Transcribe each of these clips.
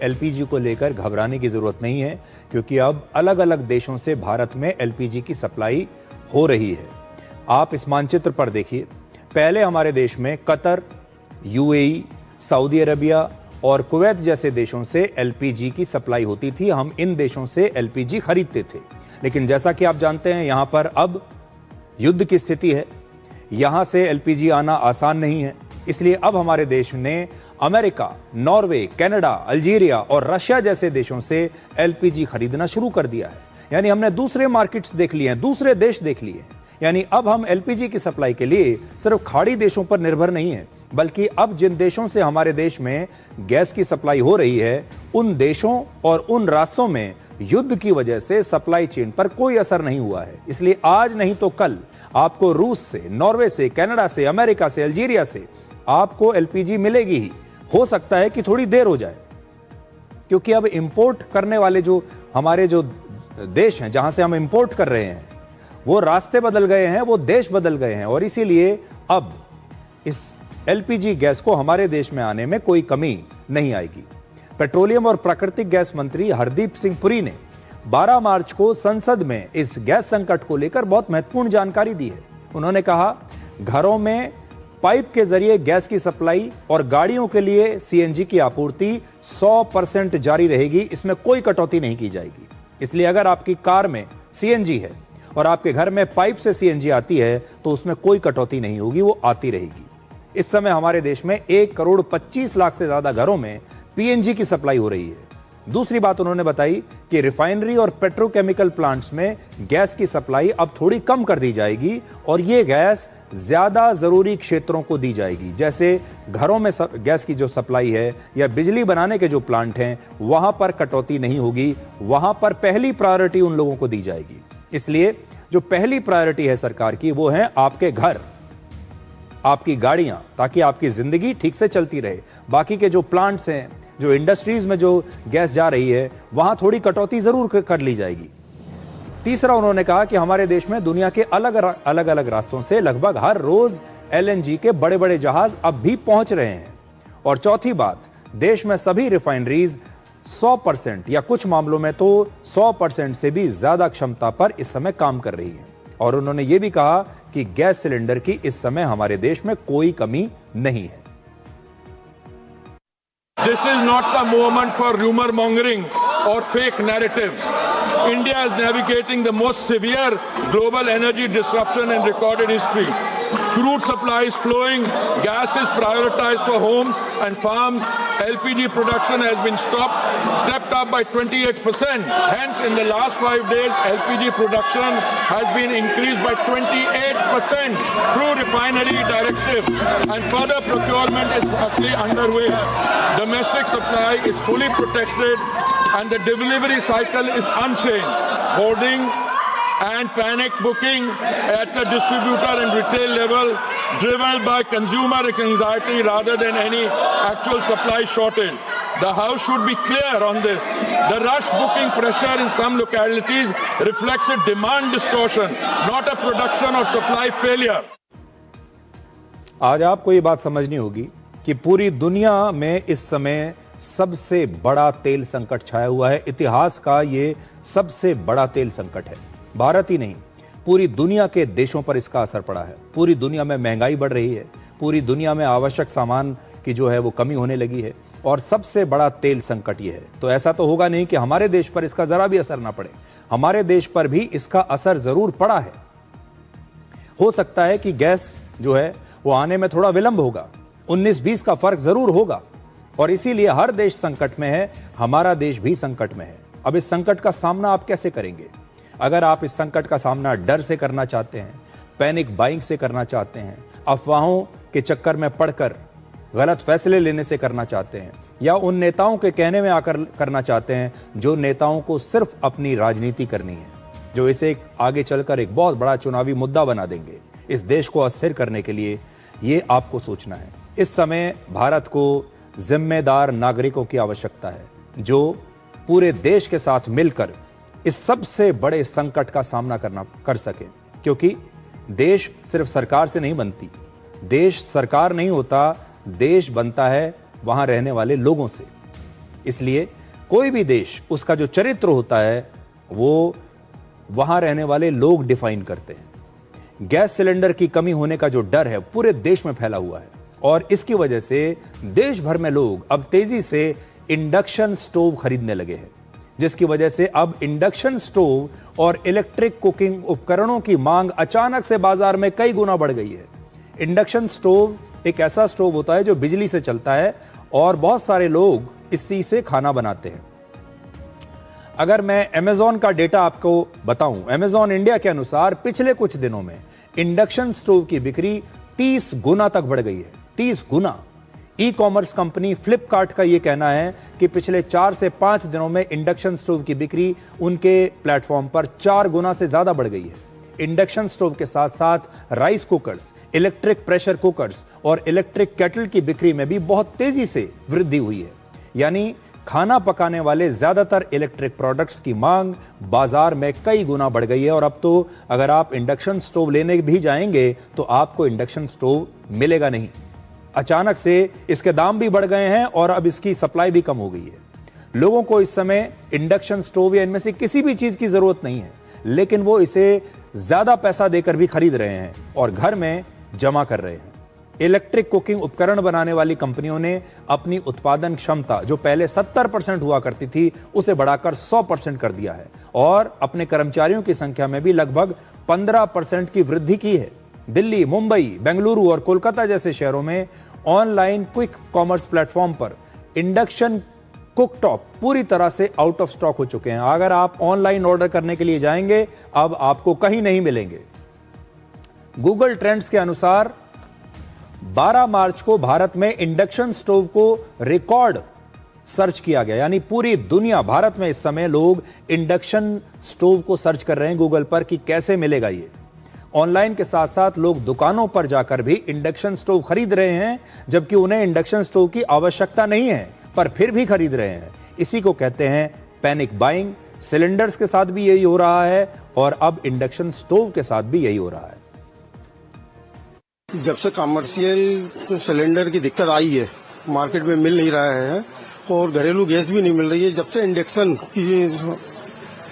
LPG को लेकर घबराने की जरूरत नहीं है, क्योंकि अब अलग अलग देशों से भारत में एलपीजी की सप्लाई हो रही है। आप इस मानचित्र पर देखिए, पहले हमारे देश में कतर, यूएई, सऊदी अरबिया और कुवैत जैसे देशों से एलपीजी की सप्लाई होती थी। हम इन देशों से एलपीजी खरीदते थे, लेकिन जैसा कि आप जानते हैं यहां पर अब युद्ध की स्थिति है, यहां से एलपीजी आना आसान नहीं है। इसलिए अब हमारे देश ने अमेरिका, नॉर्वे, कनाडा, अल्जीरिया और रशिया जैसे देशों से एलपीजी खरीदना शुरू कर दिया है। यानी हमने दूसरे मार्केट्स देख लिए हैं, दूसरे देश देख लिए हैं। यानी अब हम एलपीजी की सप्लाई के लिए सिर्फ खाड़ी देशों पर निर्भर नहीं है, बल्कि अब जिन देशों से हमारे देश में गैस की सप्लाई हो रही है, उन देशों और उन रास्तों में युद्ध की वजह से सप्लाई चेन पर कोई असर नहीं हुआ है। इसलिए आज नहीं तो कल आपको रूस से, नॉर्वे से, कनाडा से, अमेरिका से, अल्जीरिया से आपको एलपीजी मिलेगी ही। हो सकता है कि थोड़ी देर हो जाए, क्योंकि अब इंपोर्ट करने वाले जो हमारे जो देश हैं, जहां से हम इंपोर्ट कर रहे हैं, वो रास्ते बदल गए हैं, वो देश बदल गए हैं, और इसीलिए अब इस एलपीजी गैस को हमारे देश में आने में कोई कमी नहीं आएगी। पेट्रोलियम और प्राकृतिक गैस मंत्री हरदीप सिंह पुरी ने 12 मार्च को संसद में इस गैस संकट को लेकर बहुत महत्वपूर्ण जानकारी दी है। उन्होंने कहा, घरों में पाइप के जरिए गैस की सप्लाई और गाड़ियों के लिए सीएनजी की आपूर्ति 100% जारी रहेगी, इसमें कोई कटौती नहीं की जाएगी। इसलिए अगर आपकी कार में सीएनजी है और आपके घर में पाइप से सीएनजी आती है तो उसमें कोई कटौती नहीं होगी, वो आती रहेगी। इस समय हमारे देश में 1,25,00,000 से ज्यादा घरों में पीएनजी की सप्लाई हो रही है। दूसरी बात उन्होंने बताई कि रिफाइनरी और पेट्रोकेमिकल प्लांट्स में गैस की सप्लाई अब थोड़ी कम कर दी जाएगी, और ये गैस ज्यादा जरूरी क्षेत्रों को दी जाएगी। जैसे घरों में गैस की जो सप्लाई है या बिजली बनाने के जो प्लांट हैं, वहां पर कटौती नहीं होगी, वहां पर पहली प्रायोरिटी उन लोगों को दी जाएगी। इसलिए जो पहली प्रायोरिटी है सरकार की, वो है आपके घर, आपकी गाड़ियां, ताकि आपकी जिंदगी ठीक से चलती रहे। बाकी के जो प्लांट्स हैं, जो इंडस्ट्रीज में जो गैस जा रही है, वहां थोड़ी कटौती जरूर कर ली जाएगी। तीसरा, उन्होंने कहा कि हमारे देश में दुनिया के अलग अलग रास्तों से लगभग हर रोज एलएनजी के बड़े बड़े जहाज अब भी पहुंच रहे हैं। और चौथी बात, देश में सभी रिफाइनरीज 100% या कुछ मामलों में तो 100% से भी ज्यादा क्षमता पर इस समय काम कर रही है। और उन्होंने ये भी कहा कि गैस सिलेंडर की इस समय हमारे देश में कोई कमी नहीं है। This is not the moment for rumor mongering or fake narratives. India is navigating the most severe global energy disruption in recorded history. Crude supply is flowing, gas is prioritized for homes and farms, LPG production has been stepped up by 28%. Hence, in the last 5 days, LPG production has been increased by 28% through refinery directive, and further procurement is actually underway. Domestic supply is fully protected and the delivery cycle is unchanged. Hoarding and panic booking at the distributor and retail level, driven by consumer anxiety rather than any actual supply shortage. The House should be clear on this. The rush booking pressure in some localities reflects a demand distortion, not a production or supply failure. आज आपको ये बात समझनी होगी कि पूरी दुनिया में इस समय सबसे बड़ा तेल संकट छाया हुआ है। इतिहास का ये सबसे बड़ा तेल संकट है। भारत ही नहीं, पूरी दुनिया के देशों पर इसका असर पड़ा है। पूरी दुनिया में महंगाई बढ़ रही है, पूरी दुनिया में आवश्यक सामान की जो है वो कमी होने लगी है, और सबसे बड़ा तेल संकट ये है। तो ऐसा तो होगा नहीं कि हमारे देश पर इसका जरा भी असर ना पड़े। हमारे देश पर भी इसका असर जरूर पड़ा है। हो सकता है कि गैस जो है वो आने में थोड़ा विलंब होगा, 19-20 का फर्क जरूर होगा, और इसीलिए हर देश संकट में है, हमारा देश भी संकट में है। अब इस संकट का सामना आप कैसे करेंगे? अगर आप इस संकट का सामना डर से करना चाहते हैं, पैनिक बाइंग से करना चाहते हैं, अफवाहों के चक्कर में पड़कर गलत फैसले लेने से करना चाहते हैं, या उन नेताओं के कहने में आकर करना चाहते हैं जो नेताओं को सिर्फ अपनी राजनीति करनी है, जो इसे आगे चलकर एक बहुत बड़ा चुनावी मुद्दा बना देंगे, इस देश को अस्थिर करने के लिए, ये आपको सोचना है। इस समय भारत को जिम्मेदार नागरिकों की आवश्यकता है, जो पूरे देश के साथ मिलकर इस सबसे बड़े संकट का सामना कर सके। क्योंकि देश सिर्फ सरकार से नहीं बनती, देश सरकार नहीं होता, देश बनता है वहां रहने वाले लोगों से। इसलिए कोई भी देश, उसका जो चरित्र होता है वो वहां रहने वाले लोग डिफाइन करते हैं। गैस सिलेंडर की कमी होने का जो डर है पूरे देश में फैला हुआ है और इसकी वजह से देश भर में लोग अब तेजी से इंडक्शन स्टोव खरीदने लगे हैं, जिसकी वजह से अब इंडक्शन स्टोव और इलेक्ट्रिक कुकिंग उपकरणों की मांग अचानक से बाजार में कई गुना बढ़ गई है। इंडक्शन स्टोव एक ऐसा स्टोव होता है जो बिजली से चलता है और बहुत सारे लोग इसी से खाना बनाते हैं। अगर मैं अमेज़न का डेटा आपको बताऊं, अमेज़न इंडिया के अनुसार पिछले कुछ दिनों में इंडक्शन स्टोव की बिक्री 30 गुना तक बढ़ गई है। 30 गुना। ई कॉमर्स कंपनी फ्लिपकार्ट का यह कहना है कि पिछले 4 से 5 दिनों में इंडक्शन स्टोव की बिक्री उनके प्लेटफॉर्म पर 4 गुना से ज्यादा बढ़ गई है। इंडक्शन स्टोव के साथ साथ rice cookers, electric pressure cookers और इलेक्ट्रिक केटल की बिक्री में भी बहुत तेजी से वृद्धि हुई है। यानी खाना पकाने वाले ज्यादातर इलेक्ट्रिक प्रोडक्ट्स की मांग बाजार में कई गुना बढ़ गई है और अब तो अगर आप इंडक्शन स्टोव लेने भी जाएंगे तो आपको इंडक्शन स्टोव मिलेगा नहीं। अचानक से इसके दाम भी बढ़ गए हैं और अब इसकी सप्लाई भी कम हो गई है। लोगों को इस समय इंडक्शन स्टोव या इनमें से किसी भी चीज की जरूरत नहीं है, लेकिन वो इसे ज्यादा पैसा देकर भी खरीद रहे हैं और घर में जमा कर रहे हैं। इलेक्ट्रिक कुकिंग उपकरण बनाने वाली कंपनियों ने अपनी उत्पादन क्षमता जो पहले 70% हुआ करती थी उसे बढ़ाकर 100% कर दिया है और अपने कर्मचारियों की संख्या में भी लगभग 15% की वृद्धि की है। दिल्ली, मुंबई, बेंगलुरु और कोलकाता जैसे शहरों में ऑनलाइन क्विक कॉमर्स प्लेटफॉर्म पर इंडक्शन कुकटॉप पूरी तरह से आउट ऑफ स्टॉक हो चुके हैं। अगर आप ऑनलाइन ऑर्डर करने के लिए जाएंगे अब आपको कहीं नहीं मिलेंगे। गूगल ट्रेंड्स के अनुसार 12 मार्च को भारत में इंडक्शन स्टोव को रिकॉर्ड सर्च किया गया, यानी पूरी दुनिया, भारत में इस समय लोग इंडक्शन स्टोव को सर्च कर रहे हैं गूगल पर कि कैसे मिलेगा ये। ऑनलाइन के साथ साथ लोग दुकानों पर जाकर भी इंडक्शन स्टोव खरीद रहे हैं, जबकि उन्हें इंडक्शन स्टोव की आवश्यकता नहीं है पर फिर भी खरीद रहे हैं। इसी को कहते हैं पैनिक बाइंग। सिलेंडर्स के साथ भी यही हो रहा है और अब इंडक्शन स्टोव के साथ भी यही हो रहा है। जब से कमर्शियल सिलेंडर की दिक्कत आई है, मार्केट में मिल नहीं रहा है और घरेलू गैस भी नहीं मिल रही है, जब से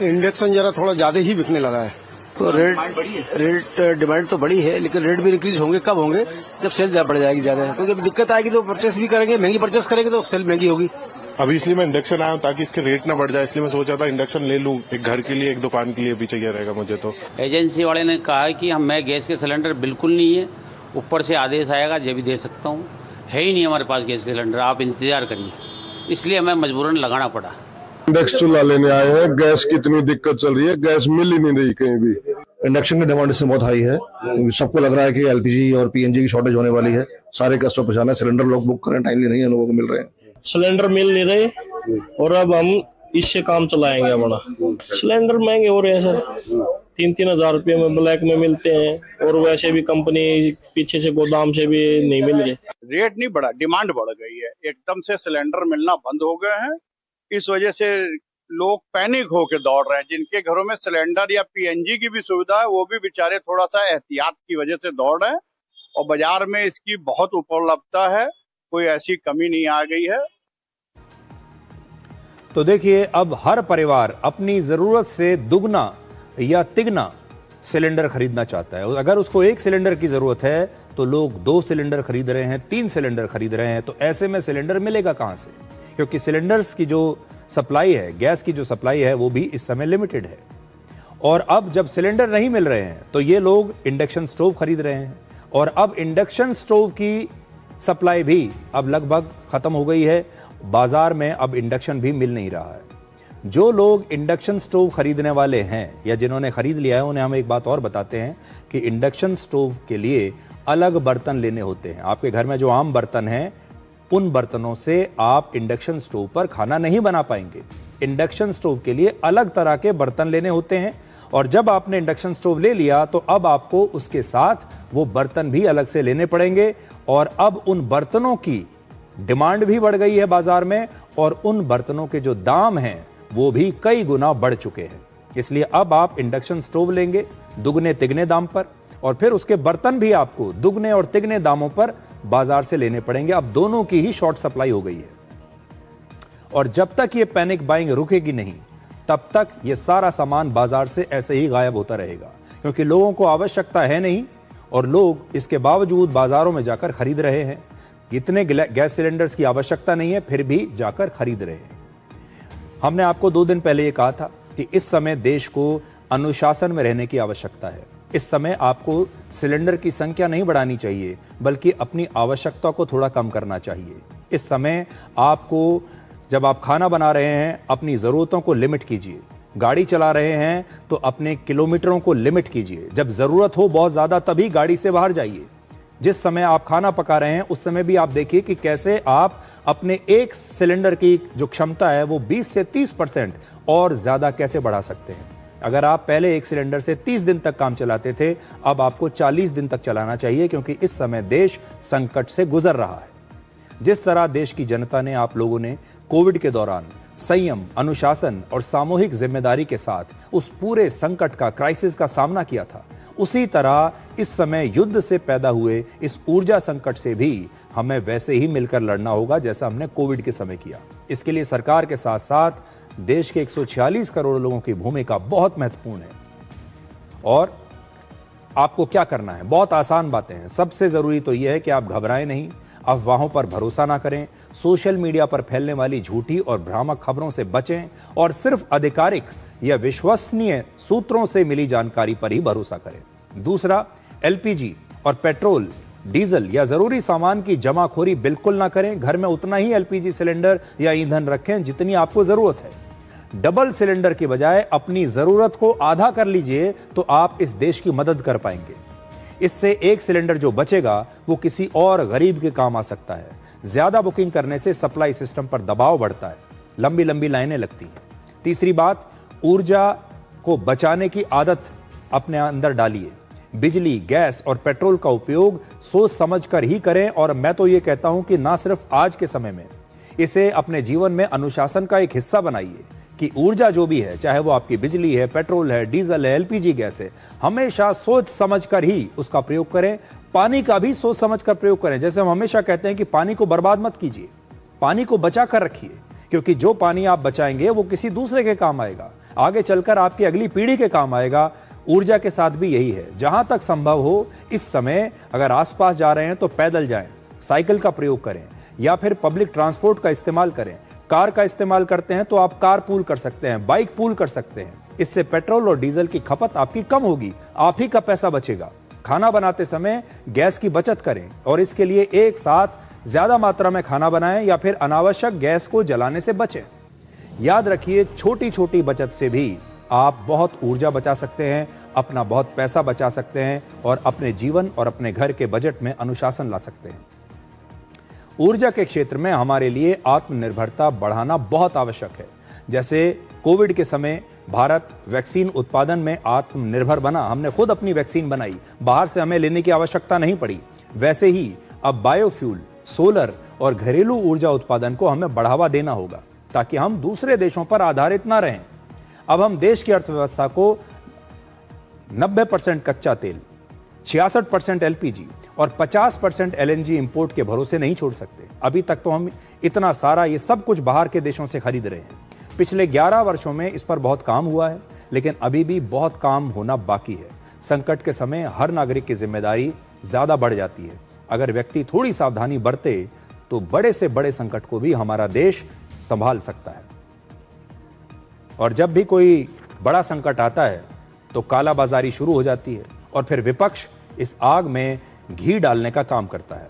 इंडक्शन जरा थोड़ा ज्यादा ही बिकने लगा है। तो रेट डिमांड तो बड़ी है, लेकिन रेट भी इंक्रीज होंगे। कब होंगे? जब सेल ज्यादा बढ़ जाएगी ज्यादा, क्योंकि अभी दिक्कत आएगी तो परचेस भी करेंगे, महंगी परचेस करेंगे तो सेल महंगी होगी। अभी इसलिए मैं इंडक्शन आया हूँ ताकि इसके रेट ना बढ़ जाए, इसलिए मैं सोचा था इंडक्शन ले लूँ, एक घर के लिए एक दुकान के लिए भी चाहिए रहेगा मुझे। तो एजेंसी वाले ने कहा है कि मैं गैस के सिलेंडर बिल्कुल नहीं है, ऊपर से आदेश आएगा जब भी दे सकता हूँ, है ही नहीं हमारे पास गैस के सिलेंडर, आप इंतजार करिए। इसलिए हमें मजबूरन लगाना पड़ा। इंडक्शन चूल्हा लेने आए हैं, गैस की इतनी दिक्कत चल रही है, गैस मिल ही नहीं रही कहीं भी। इंडक्शन की डिमांड इससे बहुत हाई है, सबको लग रहा है कि एलपीजी और पीएनजी की शॉर्टेज होने वाली है। सारे कस्टमर परेशान है, सिलेंडर लोग बुक करें टाइमली नहीं है, लोगों को मिल रहे हैं। सिलेंडर मिल नहीं रहे और अब हम इससे काम चलाएंगे अपना। सिलेंडर महंगे हो रहे हैं सर, 3-3 हजार रुपये में ब्लैक में मिलते हैं और वैसे भी कंपनी पीछे से गोदाम से भी नहीं मिल रहे। रेट नहीं बढ़ा, डिमांड बढ़ गई है, एकदम से सिलेंडर मिलना बंद हो गए हैं। इस वजह से लोग पैनिक होकर दौड़ रहे हैं। जिनके घरों में सिलेंडर या पीएनजी की भी सुविधा है वो भी बेचारे थोड़ा सा एहतियात की वजह से दौड़ रहे हैं और बाजार में इसकी बहुत उपलब्धता है, कोई ऐसी कमी नहीं आ गई है। तो देखिए, अब हर परिवार अपनी जरूरत से दुगना या तिगना सिलेंडर खरीदना चाहता है। अगर उसको 1 सिलेंडर की जरूरत है तो लोग 2 सिलेंडर खरीद रहे हैं, 3 सिलेंडर खरीद रहे हैं। तो ऐसे में सिलेंडर मिलेगा कहां से? क्योंकि सिलेंडर्स की जो सप्लाई है, गैस की जो सप्लाई है, वो भी इस समय लिमिटेड है। और अब जब सिलेंडर नहीं मिल रहे हैं तो ये लोग इंडक्शन स्टोव खरीद रहे हैं और अब इंडक्शन स्टोव की सप्लाई भी अब लगभग खत्म हो गई है। बाजार में अब इंडक्शन भी मिल नहीं रहा है। जो लोग इंडक्शन स्टोव खरीदने वाले हैं या जिन्होंने खरीद लिया है उन्हें हम एक बात और बताते हैं कि इंडक्शन स्टोव के लिए अलग बर्तन लेने होते हैं। आपके घर में जो आम बर्तन हैं उन बर्तनों से आप इंडक्शन स्टोव पर खाना नहीं बना पाएंगे। इंडक्शन स्टोव के लिए अलग तरह के बर्तन लेने होते हैं और जब आपने इंडक्शन स्टोव ले लिया तो अब आपको उसके साथ वो बर्तन भी अलग से लेने पड़ेंगे और अब उन बर्तनों की डिमांड भी बढ़ गई है बाजार में और उन बर्तनों के जो दाम हैं वो भी कई गुना बढ़ चुके हैं। इसलिए अब आप इंडक्शन स्टोव लेंगे दुगने तिगने दाम पर और फिर उसके बर्तन भी आपको दुगने और तिगने दामों पर बाजार से लेने पड़ेंगे। अब दोनों की ही शॉर्ट सप्लाई हो गई है और जब तक ये पैनिक बाइंग रुकेगी नहीं, तब तक ये सारा सामान बाजार से ऐसे ही गायब होता रहेगा, क्योंकि लोगों को आवश्यकता है नहीं और लोग इसके बावजूद बाजारों में जाकर खरीद रहे हैं। इतने गैस सिलेंडर्स की आवश्यकता नहीं है, फिर भी जाकर खरीद रहे हैं। हमने आपको 2 दिन पहले ये कहा था कि इस समय देश को अनुशासन में रहने की आवश्यकता है। इस समय आपको सिलेंडर की संख्या नहीं बढ़ानी चाहिए, बल्कि अपनी आवश्यकता को थोड़ा कम करना चाहिए। इस समय आपको, जब आप खाना बना रहे हैं, अपनी ज़रूरतों को लिमिट कीजिए। गाड़ी चला रहे हैं तो अपने किलोमीटरों को लिमिट कीजिए। जब ज़रूरत हो बहुत ज़्यादा तभी गाड़ी से बाहर जाइए। जिस समय आप खाना पका रहे हैं उस समय भी आप देखिए कि कैसे आप अपने एक सिलेंडर की जो क्षमता है वो 20 से 30% और ज़्यादा कैसे बढ़ा सकते हैं। अगर आप पहले एक सिलेंडर से 30 दिन तक काम चलाते थे, अब आपको 40 दिन तक चलाना चाहिए, क्योंकि इस समय देश संकट से गुजर रहा है। जिस तरह देश की जनता ने, आप लोगों ने कोविड के दौरान संयम, अनुशासन और सामूहिक जिम्मेदारी के साथ उस पूरे संकट का, क्राइसिस का सामना किया था, उसी तरह इस समय युद्ध से पैदा हुए इस ऊर्जा संकट से भी हमें वैसे ही मिलकर लड़ना होगा जैसा हमने कोविड के समय किया। इसके लिए सरकार के साथ साथ देश के 146 करोड़ लोगों की भूमिका बहुत महत्वपूर्ण है। और आपको क्या करना है? बहुत आसान बातें हैं। सबसे जरूरी तो यह है कि आप घबराएं नहीं, अफवाहों पर भरोसा ना करें, सोशल मीडिया पर फैलने वाली झूठी और भ्रामक खबरों से बचें और सिर्फ आधिकारिक या विश्वसनीय सूत्रों से मिली जानकारी पर ही भरोसा करें। दूसरा, एलपीजी और पेट्रोल, डीजल या जरूरी सामान की जमाखोरी बिल्कुल ना करें। घर में उतना ही एलपीजी सिलेंडर या ईंधन रखें जितनी आपको जरूरत है। डबल सिलेंडर की बजाय अपनी जरूरत को आधा कर लीजिए तो आप इस देश की मदद कर पाएंगे। इससे एक सिलेंडर जो बचेगा वो किसी और गरीब के काम आ सकता है। ज्यादा बुकिंग करने से सप्लाई सिस्टम पर दबाव बढ़ता है, लंबी लंबी लाइनें लगती हैं। तीसरी बात, ऊर्जा को बचाने की आदत अपने अंदर डालिए। बिजली, गैस और पेट्रोल का उपयोग सोच समझकर ही करें। और मैं तो ये कहता हूं कि ना सिर्फ आज के समय में, इसे अपने जीवन में अनुशासन का एक हिस्सा बनाइए कि ऊर्जा जो भी है, चाहे वो आपकी बिजली है, पेट्रोल है, डीजल है, एलपीजी गैस है, हमेशा सोच समझकर ही उसका प्रयोग करें। पानी का भी सोच समझकर प्रयोग करें। जैसे हम हमेशा कहते हैं कि पानी को बर्बाद मत कीजिए, पानी को बचा कर रखिए, क्योंकि जो पानी आप बचाएंगे वो किसी दूसरे के काम आएगा, आगे चलकर आपकी अगली पीढ़ी के काम आएगा। ऊर्जा के साथ भी यही है। जहां तक संभव हो इस समय अगर आसपास जा रहे हैं तो पैदल जाएं, साइकिल का प्रयोग करें या फिर पब्लिक ट्रांसपोर्ट का इस्तेमाल करें। कार का इस्तेमाल करते हैं तो आप कार पूल कर सकते हैं, बाइक पूल कर सकते हैं। इससे पेट्रोल और डीजल की खपत आपकी कम होगी, आप ही का पैसा बचेगा। खाना बनाते समय गैस की बचत करें और इसके लिए एक साथ ज्यादा मात्रा में खाना बनाएं या फिर अनावश्यक गैस को जलाने से बचें। याद रखिए, छोटी छोटी बचत से भी आप बहुत ऊर्जा बचा सकते हैं, अपना बहुत पैसा बचा सकते हैं और अपने जीवन और अपने घर के बजट में अनुशासन ला सकते हैं। ऊर्जा के क्षेत्र में हमारे लिए आत्मनिर्भरता बढ़ाना बहुत आवश्यक है। जैसे कोविड के समय भारत वैक्सीन उत्पादन में आत्मनिर्भर बना, हमने खुद अपनी वैक्सीन बनाई, बाहर से हमें लेने की आवश्यकता नहीं पड़ी। वैसे ही अब बायोफ्यूल, सोलर और घरेलू ऊर्जा उत्पादन को हमें बढ़ावा देना होगा ताकि हम दूसरे देशों पर आधारित ना रहें। अब हम देश की अर्थव्यवस्था को 90% कच्चा तेल, 66% एलपीजी और 50% एलएनजी इंपोर्ट के भरोसे नहीं छोड़ सकते। अभी तक तो हम इतना सारा ये सब कुछ बाहर के देशों से खरीद रहे हैं। पिछले 11 वर्षों में इस पर बहुत काम हुआ है, लेकिन अभी भी बहुत काम होना बाकी है। संकट के समय हर नागरिक की जिम्मेदारी ज्यादा बढ़ जाती है। अगर व्यक्ति थोड़ी सावधानी बरते तो बड़े से बड़े संकट को भी हमारा देश संभाल सकता है। और जब भी कोई बड़ा संकट आता है तो कालाबाजारी शुरू हो जाती है और फिर विपक्ष इस आग में घी डालने का काम करता है।